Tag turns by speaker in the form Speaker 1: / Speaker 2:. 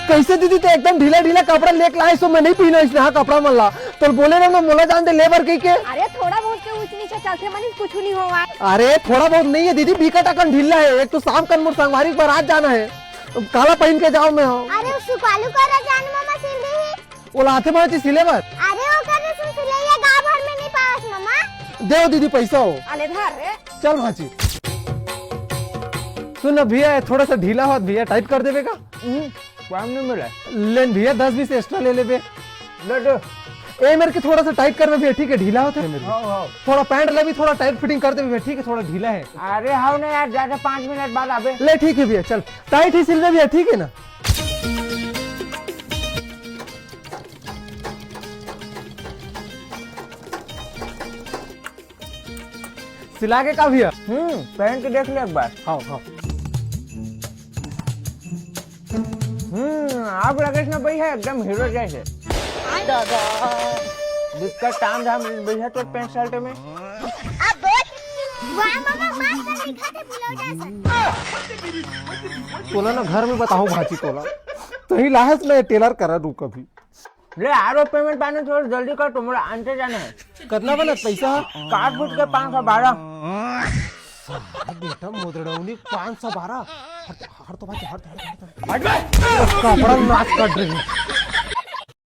Speaker 1: कैसे दीदी तो एकदम ढीला ढीला कपड़ा लेके लाए सो मैं नहीं पहना इसने हाँ कपड़ा मल्ला तो बोले ना मोला जान दे लेबर कही के।
Speaker 2: अरे थोड़ा बहुत के ऊंच नीचे चलते मनी कुछ नहीं होगा।
Speaker 1: अरे थोड़ा बहुत नहीं है दीदी बीका टकन ढीला है। एक तो शाम का मोर संगवारी पर आज जाना है काला पहन के जाओ मैं।
Speaker 3: अरे सुकालू कर जान मामा सिल दे
Speaker 1: वो लाते मारती सिलेबर।
Speaker 3: अरे वो कर सुन सिलैया गांव भर में नहीं पास मामा।
Speaker 1: दे दीदी पैसा हो
Speaker 2: अले धर रे
Speaker 1: चल भाजी। सुन भैया थोड़ा सा ढीला हो भैया टाइट कर देगा।
Speaker 4: काम नहीं मिला
Speaker 1: लेन भैया 10-20 एक्स्ट्रा ले ले बे।
Speaker 4: ले
Speaker 1: ए मेरे के थोड़ा सा टाइट करना भैया ठीक है ढीला होता है मेरे
Speaker 4: हाँ।
Speaker 1: थोड़ा पैंट ले भी थोड़ा टाइट फिटिंग कर दे भैया ठीक है थोड़ा ढीला है।
Speaker 4: अरे हाँ ना यार ज्यादा 5 मिनट बाद आबे।
Speaker 1: ले ठीक है भैया चल टाइट ही सिल दे भैया ठीक है ना। सिला के का भैया
Speaker 4: पहन के देख ले एक बार।
Speaker 1: हाँ हाँ
Speaker 4: आप राकेश ना भाई है एकदम हीरो जैसे। दिक्कत टाइम धाम भैया तो पैंट शर्ट में।
Speaker 3: अब वाह मामा मास्क कर दिखा दे बुलाओ जा
Speaker 1: तोला ना घर में बताओ भाजी तोला तो ही लाहस मैं टेलर करा रू कभी।
Speaker 4: ले आरो पेमेंट पाने थोड़ा जल्दी कर तुम्हारा आंटे जाने है।
Speaker 1: करना बना पैसा
Speaker 4: काट फुट के 512।
Speaker 1: बेटा मोदड़ौनी 512 हर तो भाई हर कपड़ा नाच कर रही